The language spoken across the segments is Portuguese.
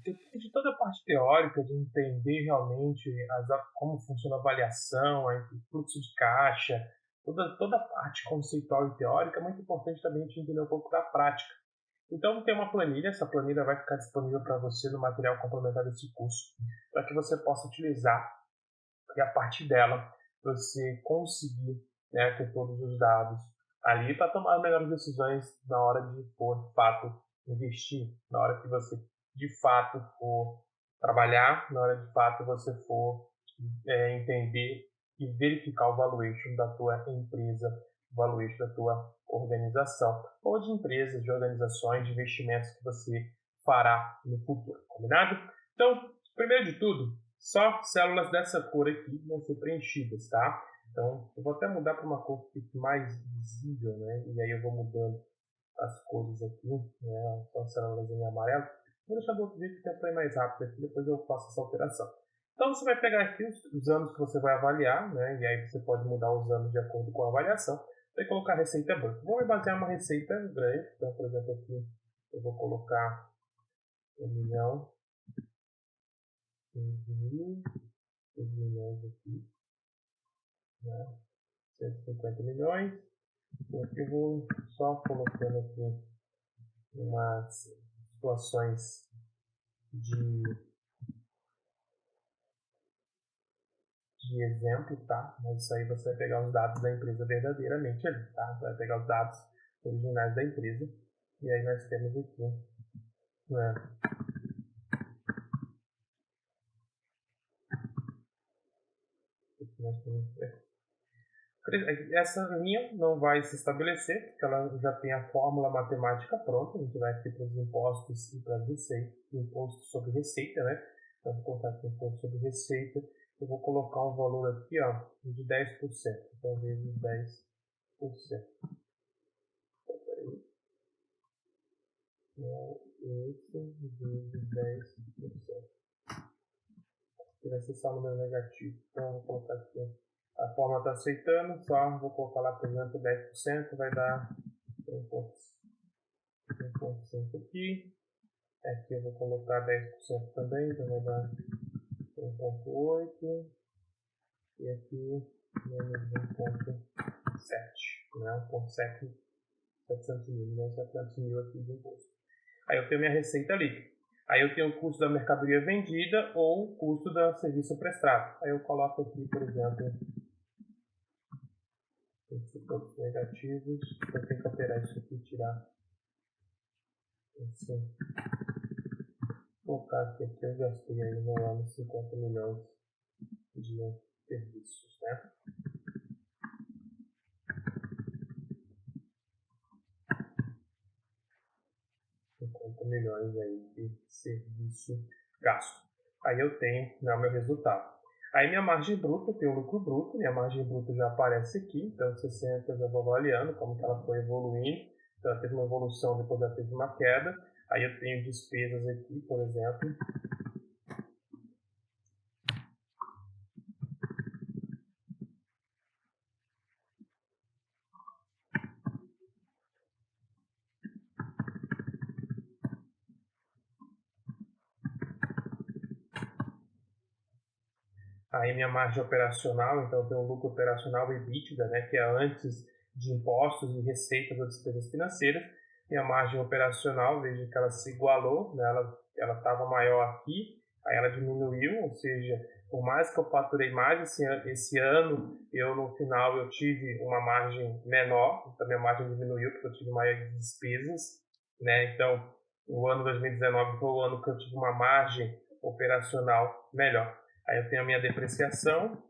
de toda a parte teórica, de entender realmente como funciona a avaliação, o fluxo de caixa, toda a parte conceitual e teórica, é muito importante também a gente entender um pouco da prática. Então, tem uma planilha, essa planilha vai ficar disponível para você no material complementar desse curso, para que você possa utilizar e a partir dela você conseguir, né, ter todos os dados ali para tomar as melhores decisões na hora de, de fato, investir, na hora que você, de fato, for trabalhar, na hora de fato você for entender e verificar o valuation da tua empresa, o valuation da tua organização, ou de empresas, de organizações, de investimentos que você fará no futuro, combinado? Então, primeiro de tudo, só células dessa cor aqui vão ser preenchidas, tá? Então, eu vou até mudar para uma cor que fique mais visível, né? E aí eu vou mudando as cores aqui, né? Só células em amarelo. Vou deixar do outro jeito que é mais rápido aqui, depois eu faço essa alteração. Então, você vai pegar aqui os anos que você vai avaliar, né? E aí você pode mudar os anos de acordo com a avaliação. Vai colocar receita branca. Vou me basear em uma receita grande. Então, por exemplo, aqui eu vou colocar 1 milhão, 15 mil, 2 milhões aqui, né? 150 milhões. E aqui eu vou só colocando aqui umas situações de exemplo, tá? Mas isso aí você vai pegar os dados da empresa verdadeiramente ali, tá? Você vai pegar os dados originais da empresa. E aí nós temos aqui, né? Aqui nós temos essa linha não vai se estabelecer, porque ela já tem a fórmula matemática pronta. A gente vai aqui para os impostos e para as receitas, imposto sobre receita, né? Então, vou colocar aqui imposto sobre receita. Eu vou colocar um valor aqui, ó, de 10%. Então, vezes 10%. Então, peraí. Isso vezes 10%. Aqui vai ser só número negativo. Então, eu vou colocar aqui. A forma está aceitando, só vou colocar lá, por exemplo, 10%, vai dar 1,5 aqui. Aqui eu vou colocar 10% também, então vai dar 1,8. E aqui menos 1,7, né? 1,7, 700 mil, né? 700 mil aqui de imposto. Aí eu tenho minha receita líquida. Aí eu tenho o custo da mercadoria vendida ou o custo do serviço prestado. Aí eu coloco aqui, por exemplo, esses pontos negativos. Eu tenho que alterar isso aqui e tirar esse. Vou colocar aqui que eu gastei aí no ano 50 milhões de serviços, né? 50 milhões aí de serviço gasto. Aí eu tenho, né, o meu resultado. Aí minha margem bruta, eu tenho o lucro bruto, minha margem bruta já aparece aqui, então 60 eu já vou avaliando como que ela foi evoluindo. Então ela teve uma evolução, depois ela teve uma queda. Aí eu tenho despesas aqui, por exemplo. Aí minha margem operacional, então eu tenho o lucro operacional EBITDA, né, que é antes de impostos e receitas ou despesas financeiras. Minha margem operacional, veja que ela se igualou, né, ela estava maior aqui, aí ela diminuiu, ou seja, por mais que eu faturei mais esse ano, no final eu tive uma margem menor, então minha margem diminuiu porque eu tive maiores despesas, né, então o ano 2019 foi o ano que eu tive uma margem operacional melhor. Aí eu tenho a minha depreciação.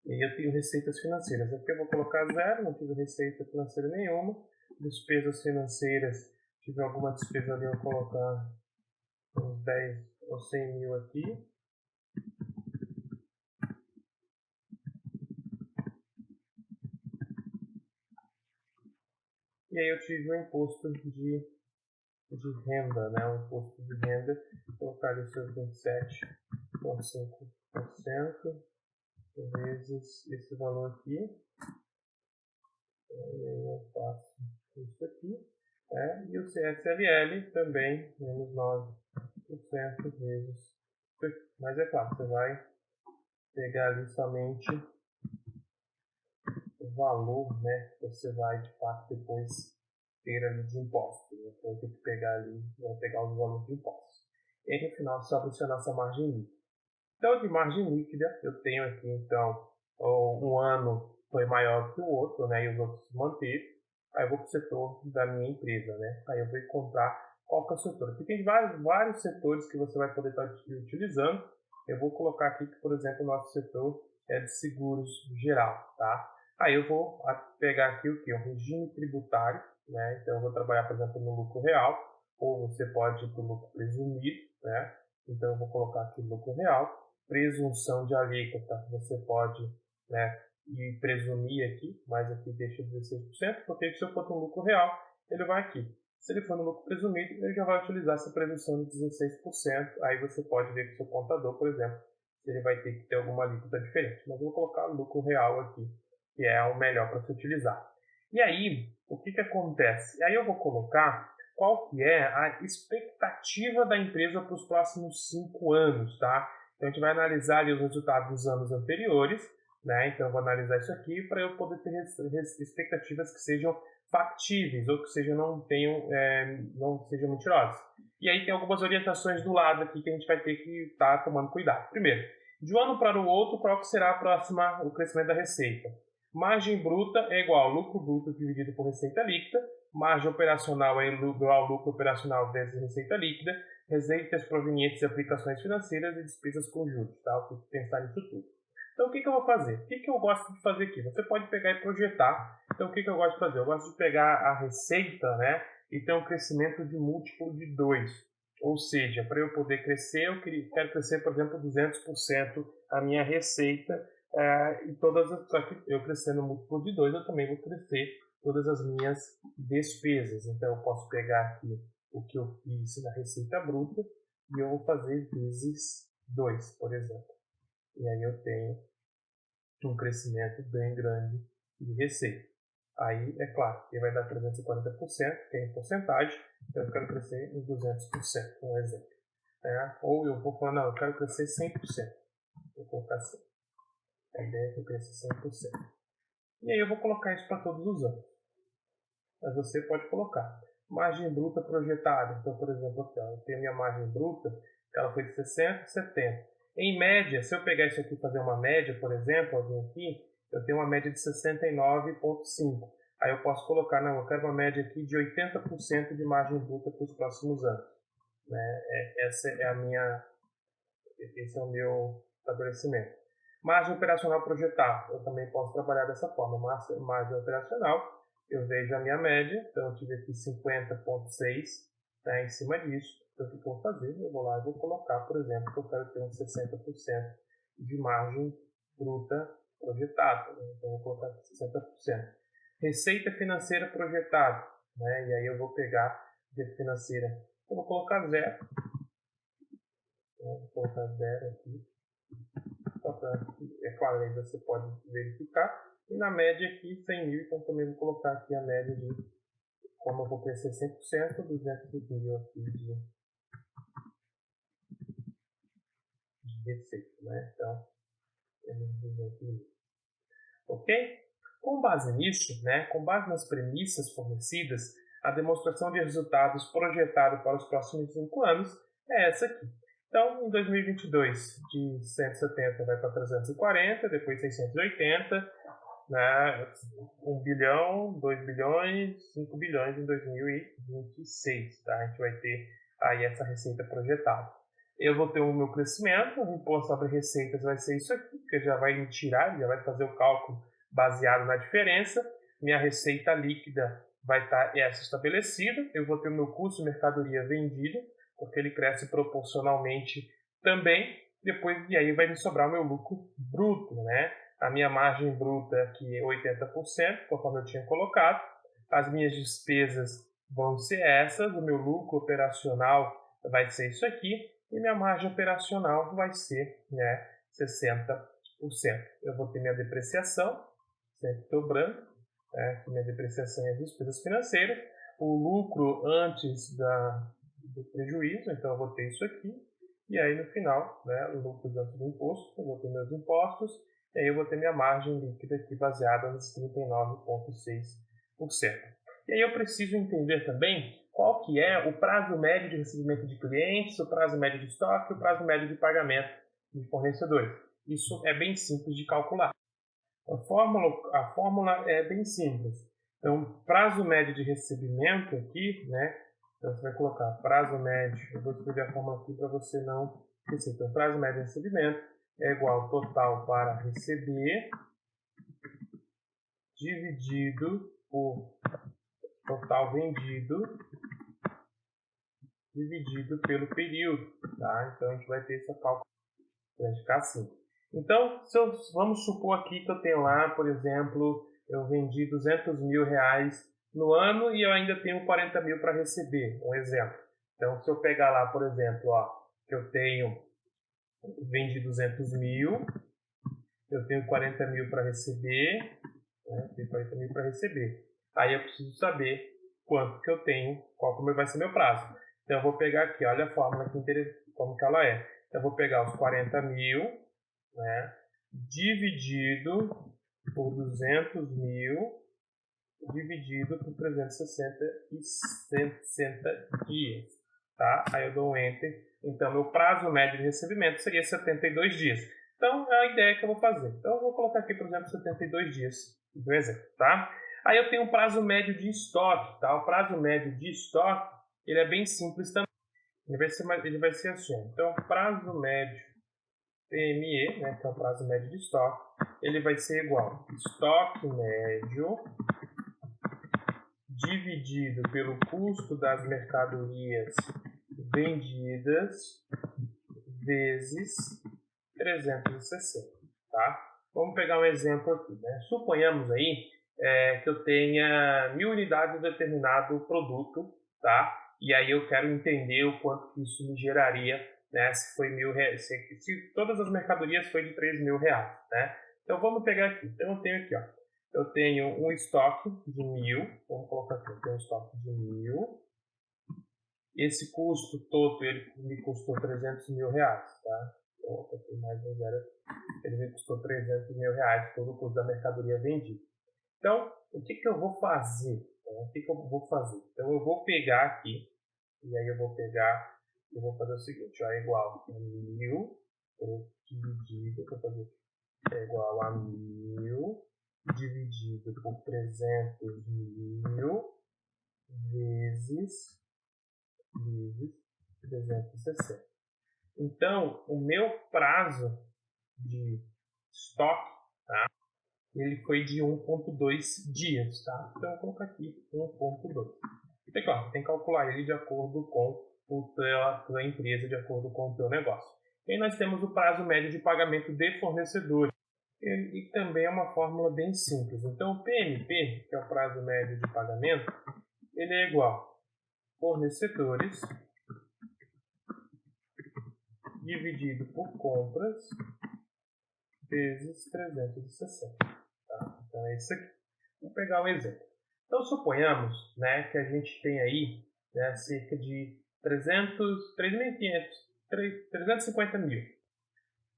E eu tenho receitas financeiras. Aqui eu vou colocar 0, não tive receita financeira nenhuma. Despesas financeiras, tive alguma despesa ali, eu vou colocar uns 10 ou 100 mil aqui. E aí eu tive o imposto de renda, né? O imposto de renda, vou colocar ali seus 27,5%. vezes esse valor aqui. E aí eu faço isso aqui. E o CSLL também, menos 9% vezes isso aqui. Mas é claro, você vai pegar ali somente o valor, né, que você vai de fato depois ter ali de impostos. Então tem que pegar ali, vai pegar os valores de impostos. E no final sobra a nossa margem líquida. Então de margem líquida eu tenho aqui então um ano foi maior que o outro, né, e os outros se manteram. Aí eu vou para o setor da minha empresa, né? Aí eu vou encontrar qual que é o setor. Aqui tem vários setores que você vai poder estar utilizando. Eu vou colocar aqui que, por exemplo, o nosso setor é de seguros geral, tá? Aí eu vou pegar aqui o que? Um regime tributário, né? Então eu vou trabalhar, por exemplo, no lucro real, ou você pode ir para o lucro presumido, né? Então eu vou colocar aqui lucro real. Presunção de alíquota, você pode, né, e presumir aqui, mas aqui deixa 16%, porque se eu for no lucro real, ele vai aqui. Se ele for no lucro presumido, ele já vai utilizar essa presunção de 16%, aí você pode ver com o seu contador, por exemplo, se ele vai ter que ter alguma alíquota diferente. Mas eu vou colocar o lucro real aqui, que é o melhor para se utilizar. E aí, o que acontece? Aí eu vou colocar qual que é a expectativa da empresa para os próximos 5 anos, tá? Então a gente vai analisar ali os resultados dos anos anteriores, né? Então eu vou analisar isso aqui para eu poder ter expectativas que sejam factíveis ou que não sejam mentirosas. E aí tem algumas orientações do lado aqui que a gente vai ter que estar tomando cuidado. Primeiro, de um ano para o outro, qual que será o crescimento da receita? Margem bruta é igual ao lucro bruto dividido por receita líquida, margem operacional é igual ao lucro operacional vezes receita líquida, receitas provenientes de aplicações financeiras e despesas com juros, tá? Eu tenho que pensar nisso tudo. Então, o que eu vou fazer? O que eu gosto de fazer aqui? Você pode pegar e projetar. Então, o que eu gosto de fazer? Eu gosto de pegar a receita, né, e ter um crescimento de múltiplo de 2. Ou seja, para eu poder crescer, eu quero crescer, por exemplo, 200% a minha receita. Só que eu crescendo múltiplo de 2, eu também vou crescer todas as minhas despesas. Então, eu posso pegar aqui o que eu fiz na receita bruta e eu vou fazer vezes 2, por exemplo. E aí eu tenho um crescimento bem grande de receita. Aí, é claro, que vai dar 340%, que é em porcentagem, então eu quero crescer em 200%, um exemplo. Ou eu vou falar, não, eu quero crescer 100%. Vou colocar assim. A ideia é que eu cresça 100%. E aí eu vou colocar isso para todos os anos. Mas você pode colocar. Margem bruta projetada. Então, por exemplo, aqui, eu tenho minha margem bruta, ela foi de 60% a 70%. Em média, se eu pegar isso aqui e fazer uma média, por exemplo, aqui, eu tenho uma média de 69,5%. Aí eu posso colocar, não, eu quero uma média aqui de 80% de margem bruta para os próximos anos. Esse é o meu estabelecimento. Margem operacional projetada, eu também posso trabalhar dessa forma. Margem operacional, eu vejo a minha média, então eu tive aqui 50,6, em cima disso. Então o que eu vou fazer? Eu vou lá e vou colocar, por exemplo, que eu quero ter uns 60% de margem bruta projetada. Então eu vou colocar 60%. Receita financeira projetada, e aí eu vou pegar receita financeira, eu vou colocar 0. Vou colocar 0 aqui. É claro, aí você pode verificar. E na média aqui, 100 mil, então também vou colocar aqui a média de, como eu vou crescer 100%, 200 mil aqui de receita, Então, 200 mil. Ok? Com base nisso, com base nas premissas fornecidas, a demonstração de resultados projetado para os próximos 5 anos é essa aqui. Então, em 2022, de 170 vai para 340, depois 680, 1 bilhão, 2 bilhões, 5 bilhões em 2026. Tá? A gente vai ter aí essa receita projetada. Eu vou ter o meu crescimento, o imposto sobre receitas vai ser isso aqui, porque já vai me tirar, já vai fazer o cálculo baseado na diferença. Minha receita líquida vai estar essa estabelecida. Eu vou ter o meu custo de mercadoria vendida, porque ele cresce proporcionalmente também. E aí vai me sobrar o meu lucro bruto, A minha margem bruta aqui é 80%, conforme eu tinha colocado. As minhas despesas vão ser essas, o meu lucro operacional vai ser isso aqui, e minha margem operacional vai ser 60%. Eu vou ter minha depreciação, sempre dobrando, né? Minha depreciação e as despesas financeiras, o lucro antes do prejuízo, então eu vou ter isso aqui, e aí no final, né, o lucro antes do imposto, eu vou ter meus impostos, e aí eu vou ter minha margem líquida aqui baseada nos 39,6%. E aí eu preciso entender também qual que é o prazo médio de recebimento de clientes, o prazo médio de estoque e o prazo médio de pagamento de fornecedores. Isso é bem simples de calcular. A fórmula é bem simples. Então, prazo médio de recebimento aqui, né? Então, você vai colocar prazo médio, eu vou escrever a fórmula aqui para você não esquecer. Então, prazo médio de recebimento é igual ao total para receber dividido por total vendido dividido pelo período, tá? Então, a gente vai ter essa cálculo, vai ficar assim. Então, vamos supor aqui que eu tenho lá, por exemplo, eu vendi R$200.000 no ano e eu ainda tenho 40 mil para receber, um exemplo. Então, se eu pegar lá, por exemplo, ó, que eu vendi 200 mil, eu tenho 40 mil para receber, né? Tenho 40 mil para receber. Aí eu preciso saber quanto que eu tenho, qual vai ser meu prazo. Então, eu vou pegar aqui, olha a fórmula que como que ela é. Então, eu vou pegar os 40 mil, né, dividido por 200 mil, dividido por 360 dias. Tá? Aí eu dou um Enter. Então, meu prazo médio de recebimento seria 72 dias. Então, é a ideia que eu vou fazer. Então, eu vou colocar aqui, por exemplo, 72 dias. Por exemplo, tá? Aí eu tenho um prazo médio de estoque. Tá? O prazo médio de estoque ele é bem simples também. Ele vai ser assim. Então, prazo médio PME, né, que é o prazo médio de estoque, ele vai ser igual a estoque médio dividido pelo custo das mercadorias vendidas vezes 360, tá? Vamos pegar um exemplo aqui, né? Suponhamos aí que eu tenha 1.000 unidades de determinado produto, tá? E aí eu quero entender o quanto isso me geraria, né? Se foi se todas as mercadorias foi de R$3.000, né? Então vamos pegar aqui. Então eu tenho aqui, ó. Eu tenho um estoque de 1.000. Vamos colocar aqui. Eu tenho um estoque de 1.000. Esse custo todo ele me custou R$300.000, tá? Opa, tem mais um zero. Ele me custou R$300.000 todo o custo da mercadoria vendida. Então, o que eu vou fazer? Então, eu vou pegar aqui, e aí eu vou fazer o seguinte, ó, é igual a 1.000 dividido, é igual a 1.000 dividido por 300.000 vezes 360. Então, o meu prazo de estoque, tá? Ele foi de 1,2 dias, tá? Então, eu vou colocar aqui 1,2. E claro, tem que calcular ele de acordo com a tua empresa, de acordo com o teu negócio. E aí nós temos o prazo médio de pagamento de fornecedores. E também é uma fórmula bem simples. Então, o PMP, que é o prazo médio de pagamento, ele é igual a fornecedores dividido por compras vezes 360. Tá? Então é isso aqui. Vou pegar um exemplo. Então suponhamos, né, que a gente tem aí, né, cerca de 350 mil.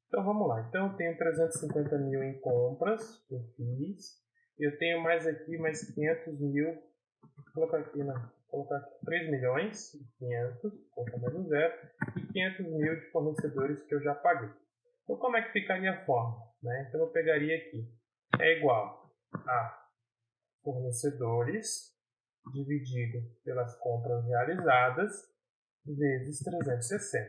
Então vamos lá. Então eu tenho 350 mil em compras que eu fiz. Eu tenho mais 500 mil. Vou colocar aqui 3 milhões e 500, conta mais um zero, e 500 mil de fornecedores que eu já paguei. Então, como é que ficaria a fórmula? Né? Então, eu pegaria aqui, é igual a fornecedores dividido pelas compras realizadas vezes 360.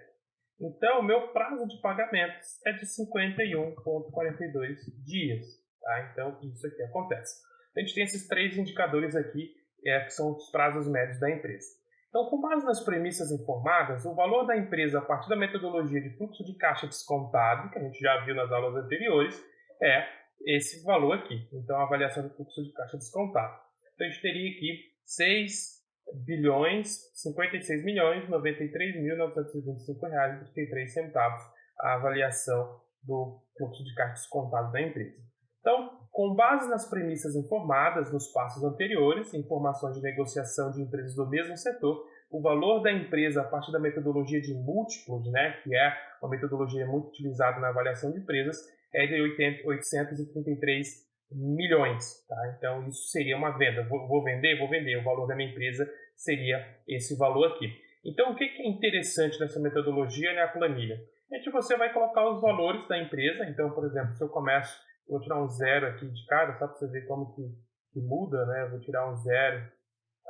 Então, o meu prazo de pagamentos é de 51,42 dias. Tá? Então, isso aqui acontece. A gente tem esses três indicadores aqui, que são os prazos médios da empresa. Então, com base nas premissas informadas, o valor da empresa a partir da metodologia de fluxo de caixa descontado, que a gente já viu nas aulas anteriores, é esse valor aqui. Então, a avaliação do fluxo de caixa descontado. Então, a gente teria aqui 6.056.093.925,33 a avaliação do fluxo de caixa descontado da empresa. Então, com base nas premissas informadas nos passos anteriores, informações de negociação de empresas do mesmo setor, o valor da empresa a partir da metodologia de múltiplos, né, que é uma metodologia muito utilizada na avaliação de empresas, é de 833 milhões. Tá? Então, isso seria uma venda. Vou vender? Vou vender. O valor da minha empresa seria esse valor aqui. Então, o que é interessante nessa metodologia e na planilha? É que você vai colocar os valores da empresa. Então, por exemplo, se eu começo, vou tirar um zero aqui de cada, só para você ver como que muda, né? Eu vou tirar um zero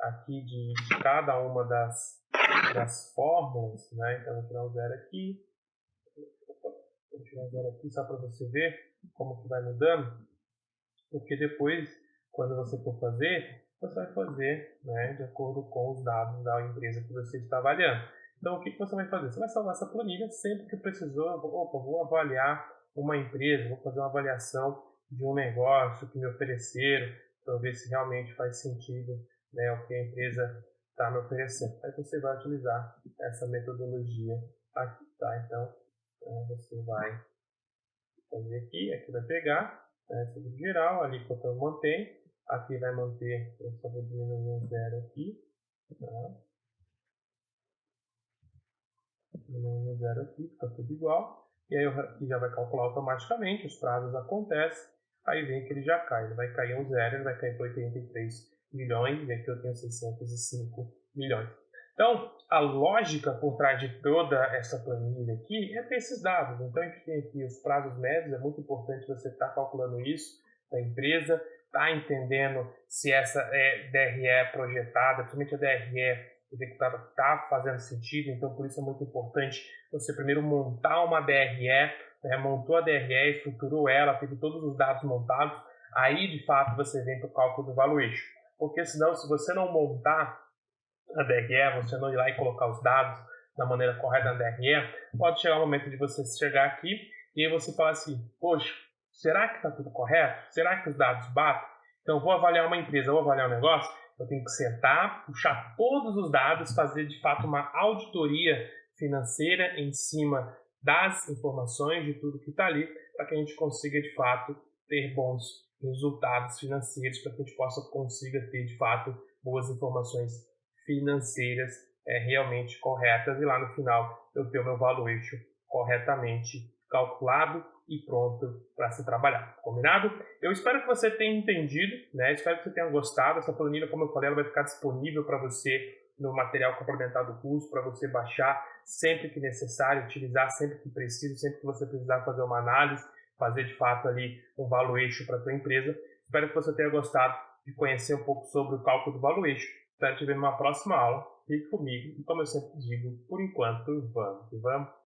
aqui de cada uma das fórmulas, né? Então, vou tirar um zero aqui. Vou tirar um zero aqui só para você ver como que vai mudando. Porque depois, quando você for fazer, você vai fazer, né, de acordo com os dados da empresa que você está avaliando. Então, o que você vai fazer? Você vai salvar essa planilha sempre que precisou. Vou avaliar uma empresa, vou fazer uma avaliação de um negócio que me ofereceram, para ver se realmente faz sentido, né, o que a empresa está me oferecendo. Aí você vai utilizar essa metodologia aqui, tá? Então, você vai fazer aqui vai pegar, né, sobre geral, ali que eu mantém, aqui vai manter, eu só vou diminuir um zero aqui, tá? Diminuir um zero aqui, fica tudo igual, e aí aqui já vai calcular automaticamente, os prazos acontecem, aí vem que ele já cai, ele vai cair um zero, ele vai cair para 83 milhões, e aqui eu tenho 605 milhões. Então, a lógica por trás de toda essa planilha aqui é ter esses dados. Então, a gente tem aqui os prazos médios, é muito importante você estar calculando isso da empresa, estar entendendo se essa DRE projetada, principalmente a DRE executada, está fazendo sentido. Então, por isso é muito importante você primeiro montar uma DRE, né, montou a DRE, estruturou ela, teve todos os dados montados, aí, de fato, você vem para o cálculo do valuation. Porque senão, se você não montar a DRE, você não ir lá e colocar os dados da maneira correta na DRE, pode chegar o momento de você chegar aqui e aí você falar assim, poxa, será que está tudo correto? Será que os dados batem? Então, eu vou avaliar uma empresa, eu vou avaliar um negócio, eu tenho que sentar, puxar todos os dados, fazer de fato uma auditoria financeira em cima das informações, de tudo que está ali, para que a gente consiga de fato ter bons resultados financeiros, para que a gente consiga ter de fato boas informações financeiras realmente corretas e lá no final eu ter o meu valuation corretamente calculado e pronto para se trabalhar. Combinado? Eu espero que você tenha entendido, né? Espero que você tenha gostado. Essa planilha, como eu falei, ela vai ficar disponível para você no material complementar do curso, para você baixar sempre que necessário, utilizar sempre que preciso, sempre que você precisar fazer uma análise, fazer de fato ali um valuation para a sua empresa. Espero que você tenha gostado de conhecer um pouco sobre o cálculo do valuation. Espero te ver numa próxima aula. Fique comigo e, como eu sempre digo, por enquanto, vamos.